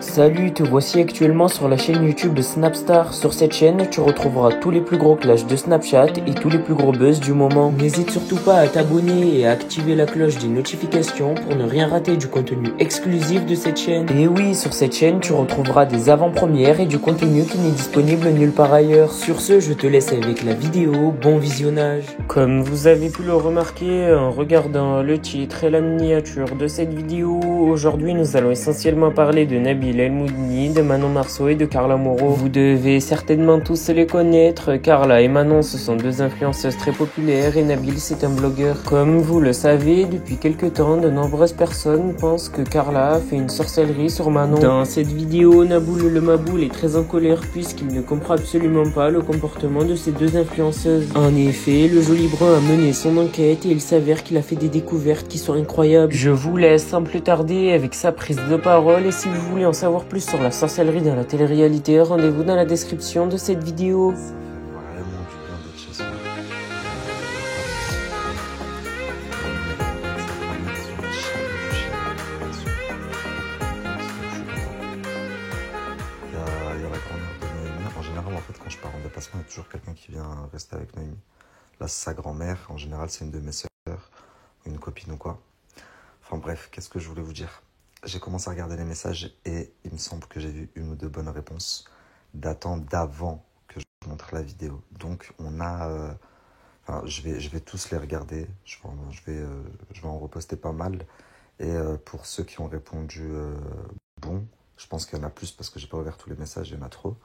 Salut, te voici actuellement sur la chaîne YouTube de Snapstar. Sur cette chaîne, tu retrouveras tous les plus gros clashs de Snapchat et tous les plus gros buzz du moment. N'hésite surtout pas à t'abonner et à activer la cloche des notifications pour ne rien rater du contenu exclusif de cette chaîne. Et oui, sur cette chaîne, tu retrouveras des avant-premières et du contenu qui n'est disponible nulle part ailleurs. Sur ce, je te laisse avec la vidéo. Bon visionnage. Comme vous avez pu le remarquer en regardant le titre et la miniature de cette vidéo, aujourd'hui nous allons essentiellement parler de Nabil El Moudni, de Manon Marceau et de Carla Moreau. Vous devez certainement tous les connaître. Carla et Manon, ce sont deux influenceuses très populaires et Nabil, c'est un blogueur. Comme vous le savez, depuis quelques temps, de nombreuses personnes pensent que Carla a fait une sorcellerie sur Manon. Dans cette vidéo, Naboul le Maboul est très en colère puisqu'il ne comprend absolument pas le comportement de ces deux influenceuses. En effet, le joli brun a mené son enquête et il s'avère qu'il a fait des découvertes qui sont incroyables. Je vous laisse sans plus tarder avec sa prise de parole et si vous voulez en savoir plus sur la sorcellerie dans la télé-réalité, rendez-vous dans la description de cette vidéo. Ça fait vraiment du bien d'être chez soi. Il y a la grand-mère de Noémie. En général, en fait, quand je pars en déplacement, il y a toujours quelqu'un qui vient rester avec Noémie. Là, c'est sa grand-mère. En général, c'est une de mes sœurs, une copine ou quoi. Enfin bref, qu'est-ce que je voulais vous dire? J'ai commencé à regarder les messages et il me semble que j'ai vu une ou deux bonnes réponses datant d'avant que je vous montre la vidéo. Donc on a... enfin, je vais tous les regarder, je vais en reposter pas mal. Et pour ceux qui ont répondu bon, je pense qu'il y en a plus parce que j'ai pas ouvert tous les messages, il y en a trop.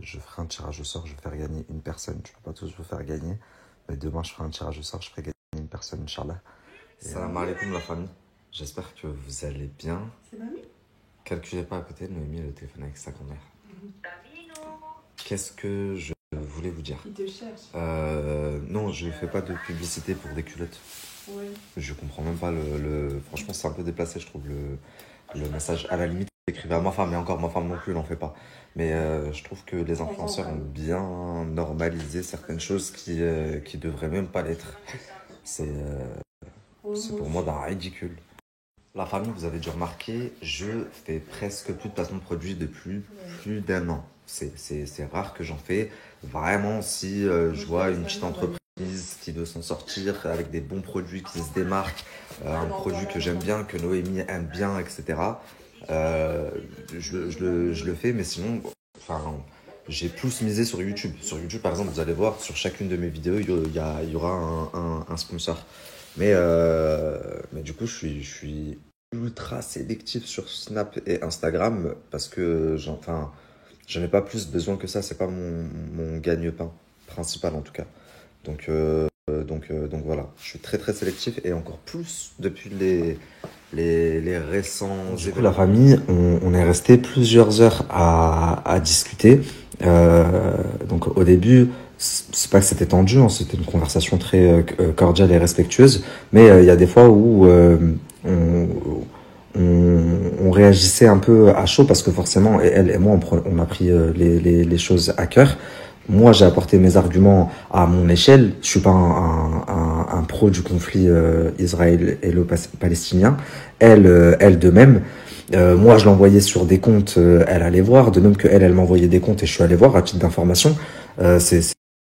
Je ferai un tirage au sort, je vais faire gagner une personne. Je peux pas tous vous faire gagner, mais demain je ferai un tirage au sort, je ferai gagner une personne, Inch'Allah. Salam alaikum la famille. J'espère que vous allez bien. C'est mamie? Calculez pas à côté de Noémie, le téléphone avec sa grand-mère. Qu'est-ce que je voulais vous dire? Il te cherche. Non, je fais pas de publicité pour des culottes. Oui. Je comprends même pas Franchement, c'est un peu déplacé, je trouve, le message. À la limite, écrivez à ma femme, et encore ma femme non plus, n'en fait pas. Mais je trouve que les influenceurs ont bien normalisé certaines choses qui devraient même pas l'être. C'est pour moi d'un ridicule. La famille, vous avez dû remarquer, je fais presque plus de placement de produits depuis plus d'un an. C'est rare que j'en fais. Vraiment, si je vois une petite entreprise qui veut s'en sortir avec des bons produits qui se démarquent, un produit que j'aime bien, que Noémie aime bien, etc., je le fais, mais sinon, enfin, j'ai plus misé sur YouTube. Sur YouTube, par exemple, vous allez voir, sur chacune de mes vidéos, il y aura un sponsor. Mais du coup, je suis ultra sélectif sur Snap et Instagram parce que j'en ai pas plus besoin que ça. C'est pas mon gagne-pain principal en tout cas. Donc voilà, je suis très très sélectif et encore plus depuis les récents. Du coup, la famille, on est resté plusieurs heures à discuter. Donc au début, c'est pas que c'était tendu, hein, c'était une conversation très cordiale et respectueuse, mais il y a des fois où on réagissait un peu à chaud parce que forcément, elle et moi, on a pris les choses à cœur. Moi, j'ai apporté mes arguments à mon échelle. Je suis pas un pro du conflit israélo-palestinien. Elle de même. Moi, je l'envoyais sur des comptes, elle allait voir. De même que elle m'envoyait des comptes et je suis allé voir à titre d'information.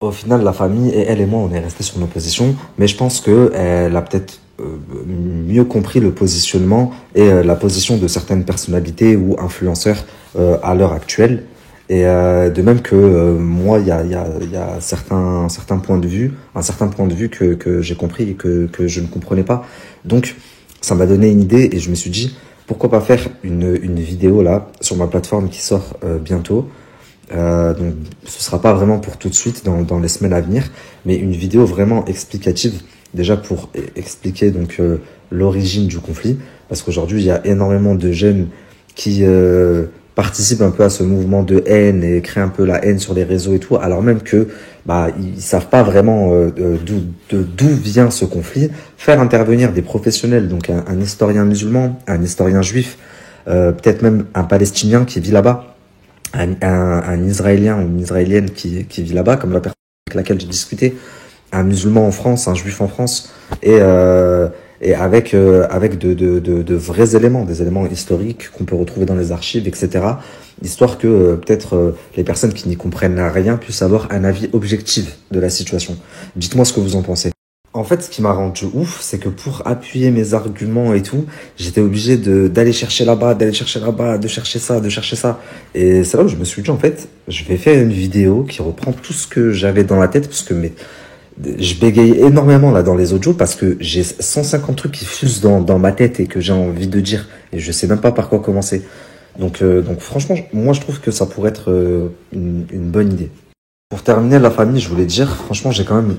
Au final, la famille et elle et moi, on est restés sur nos positions. Mais je pense que elle a peut-être mieux compris le positionnement et la position de certaines personnalités ou influenceurs à l'heure actuelle. Et de même que moi, il y a certains points de vue, un certain point de vue que j'ai compris et que je ne comprenais pas. Donc, ça m'a donné une idée et je me suis dit, pourquoi pas faire une vidéo là sur ma plateforme qui sort bientôt. Donc, ce sera pas vraiment pour tout de suite dans les semaines à venir, mais une vidéo vraiment explicative, déjà pour expliquer donc l'origine du conflit, parce qu'aujourd'hui il y a énormément de jeunes qui participent un peu à ce mouvement de haine et créent un peu la haine sur les réseaux et tout, alors même que ils savent pas vraiment d'où vient ce conflit. Faire intervenir des professionnels, donc un historien musulman, un historien juif, peut-être même un Palestinien qui vit là-bas, un Israélien ou une Israélienne qui vit là-bas, comme la personne avec laquelle j'ai discuté, un musulman en France, un juif en France, et et avec de vrais éléments, des éléments historiques qu'on peut retrouver dans les archives, etc. Histoire que peut-être les personnes qui n'y comprennent rien puissent avoir un avis objectif de la situation. Dites-moi ce que vous en pensez. En fait, ce qui m'a rendu ouf, c'est que pour appuyer mes arguments et tout, j'étais obligé d'aller chercher là-bas, d'aller chercher là-bas, de chercher ça, de chercher ça. Et c'est là où je me suis dit, en fait, je vais faire une vidéo qui reprend tout ce que j'avais dans la tête, parce que je bégaye énormément là dans les audios, parce que j'ai 150 trucs qui fusent dans ma tête et que j'ai envie de dire, et je sais même pas par quoi commencer. Donc franchement, moi je trouve que ça pourrait être une bonne idée. Pour terminer, la famille, je voulais dire, franchement, j'ai quand même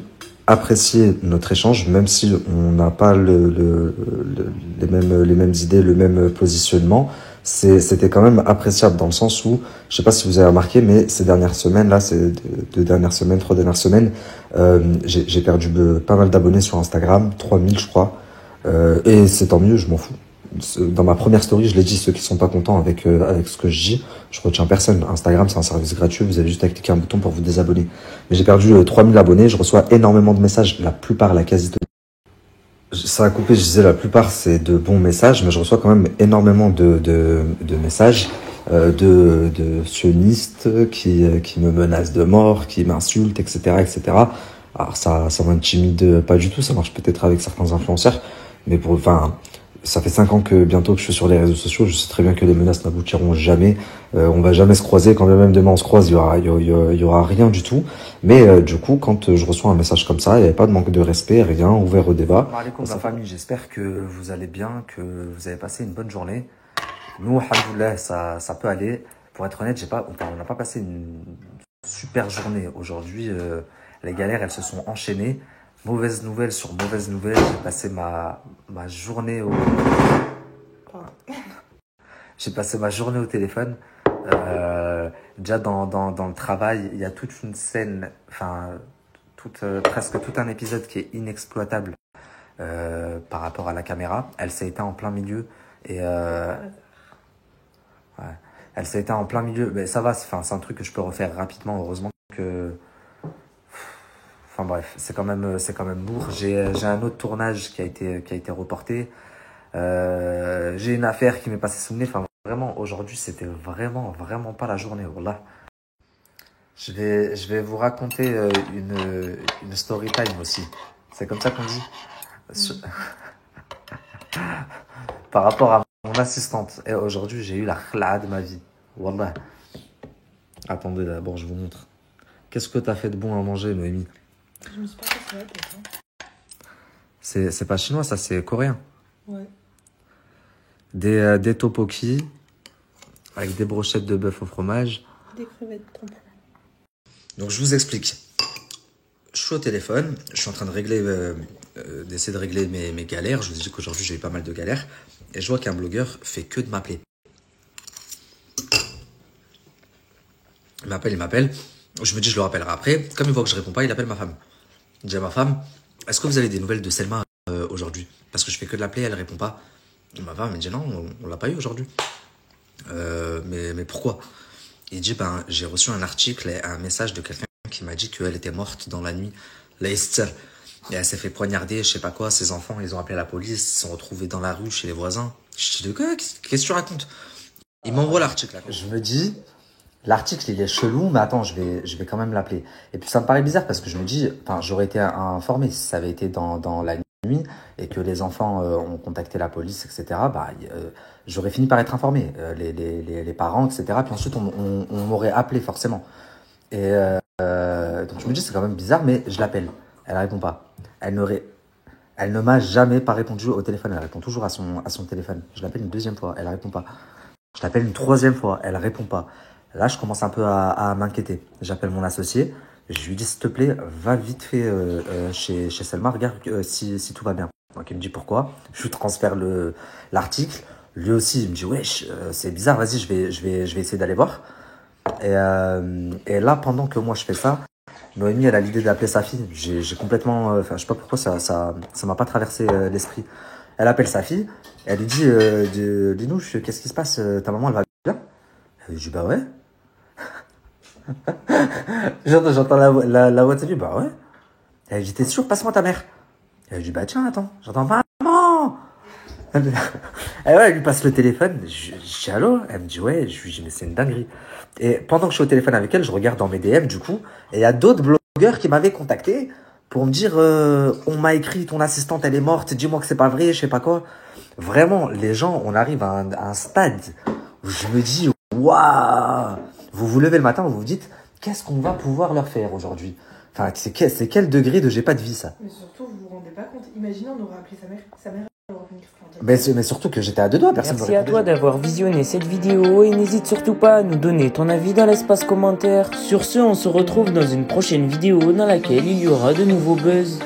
apprécié notre échange, même si on n'a pas les mêmes idées, le même positionnement. C'était quand même appréciable dans le sens où, je sais pas si vous avez remarqué, mais ces dernières semaines, là, ces deux dernières semaines, 3 dernières semaines, j'ai perdu pas mal d'abonnés sur Instagram, 3000 je crois, et c'est tant mieux, je m'en fous. Dans ma première story, je l'ai dit, ceux qui sont pas contents avec ce que je dis, je retiens personne. Instagram, c'est un service gratuit, vous avez juste à cliquer un bouton pour vous désabonner. Mais j'ai perdu 3000 abonnés, je reçois énormément de messages, la plupart, la quasi-totalité. Ça a coupé, je disais la plupart, c'est de bons messages, mais je reçois quand même énormément de messages de sionistes qui me menacent de mort, qui m'insultent, etc., etc. Alors ça m'intimide pas du tout, ça marche peut-être avec certains influenceurs, mais ça fait 5 ans que bientôt que je suis sur les réseaux sociaux, je sais très bien que les menaces n'aboutiront jamais. On va jamais se croiser. Quand bien même demain on se croise, il y aura rien du tout. Mais du coup, quand je reçois un message comme ça, il n'y avait pas de manque de respect, rien, ouvert au débat. Alaikum la famille, j'espère que vous allez bien, que vous avez passé une bonne journée. Nous, alhamdoulilah, ça peut aller. Pour être honnête, on n'a pas passé une super journée aujourd'hui. Les galères, elles se sont enchaînées. Mauvaise nouvelle sur mauvaise nouvelle. J'ai passé ma journée au... J'ai passé ma journée au téléphone. Déjà dans le travail, il y a toute une scène, presque tout un épisode qui est inexploitable par rapport à la caméra. Elle s'est éteinte en plein milieu et ouais, elle s'est éteinte en plein milieu. Mais ça va, c'est un truc que je peux refaire rapidement. Heureusement que... Enfin bref, c'est quand même lourd. J'ai un autre tournage qui a été reporté. J'ai une affaire qui m'est passée sous le nez. Enfin vraiment, aujourd'hui, c'était vraiment pas la journée. Wallah. Je vais vous raconter une story time aussi. C'est comme ça qu'on dit. Par rapport à mon assistante. Et aujourd'hui, j'ai eu la khla de ma vie. Wallah. Attendez, d'abord, je vous montre. Qu'est-ce que t'as fait de bon à manger, Noémie? Je me suis pas fait ça, peut-être. C'est pas chinois, ça, c'est coréen. Ouais. Des tteokbokki avec des brochettes de bœuf au fromage. Des crevettes tampons. Donc, je vous explique. Je suis au téléphone, je suis en train d'essayer de régler mes galères. Je vous dis qu'aujourd'hui, j'ai eu pas mal de galères. Et je vois qu'un blogueur fait que de m'appeler. Il m'appelle. Je me dis, je le rappellerai après. Comme il voit que je réponds pas, il appelle ma femme. Il dit à ma femme, est-ce que vous avez des nouvelles de Selma aujourd'hui? Parce que je fais que de l'appeler, elle répond pas. Et ma femme me dit, non, on l'a pas eu aujourd'hui. Mais pourquoi? Il dit, j'ai reçu un article et un message de quelqu'un qui m'a dit qu'elle était morte dans la nuit. Leicester. Et elle s'est fait poignarder, je sais pas quoi. Ses enfants, ils ont appelé la police, ils se sont retrouvés dans la rue chez les voisins. Je dis, de quoi? Qu'est-ce que tu racontes? Il m'envoie l'article. Je me dis, l'article, il est chelou, mais attends, je vais quand même l'appeler. Et puis ça me paraît bizarre parce que je me dis, j'aurais été informé si ça avait été dans la nuit et que les enfants ont contacté la police, etc. J'aurais fini par être informé, les parents, etc. Puis ensuite, on m'aurait appelé forcément. Et donc je me dis, c'est quand même bizarre, mais je l'appelle. Elle répond pas. Elle ne m'a jamais pas répondu au téléphone. Elle répond toujours à son téléphone. Je l'appelle une deuxième fois, elle répond pas. Je l'appelle une troisième fois, elle répond pas. Là, je commence un peu à m'inquiéter. J'appelle mon associé. Je lui dis, s'il te plaît, va vite fait chez Selma, regarde si tout va bien. Donc, il me dit pourquoi. Je lui transfère l'article. Lui aussi, il me dit, wesh, c'est bizarre, vas-y, je vais essayer d'aller voir. Et là, pendant que moi, je fais ça, Noémie, elle a l'idée d'appeler sa fille. J'ai complètement... je sais pas pourquoi ça m'a pas traversé l'esprit. Elle appelle sa fille. Elle lui dit, Linouche, qu'est-ce qui se passe? Ta maman, elle va bien? Elle lui dit, bah ouais. J'entends la voix de sa fille, bah ouais. Elle dit, t'es sûr, passe-moi ta mère. Elle dit, bah tiens, attends, j'entends maman. Et ouais, elle lui passe le téléphone. Je dis allô? Elle me dit ouais. Je lui dis mais c'est une dinguerie. Et pendant que je suis au téléphone avec elle, je regarde dans mes DM du coup. Et il y a d'autres blogueurs qui m'avaient contacté pour me dire on m'a écrit ton assistante elle est morte. Dis-moi que c'est pas vrai, je sais pas quoi. Vraiment, les gens, on arrive à un stade où je me dis waouh. Vous vous levez le matin, vous vous dites qu'est-ce qu'on va pouvoir leur faire aujourd'hui? Enfin, c'est quel degré de j'ai pas de vie ça? Mais surtout, vous vous rendez pas compte. Imaginez, on aurait appelé sa mère aurait fait une crise cardiaque. Mais surtout que j'étais à deux doigts, personne Merci m'aurait à toi répondu. d'avoir visionné cette vidéo et n'hésite surtout pas à nous donner ton avis dans l'espace commentaire. Sur ce, on se retrouve dans une prochaine vidéo dans laquelle il y aura de nouveaux buzz.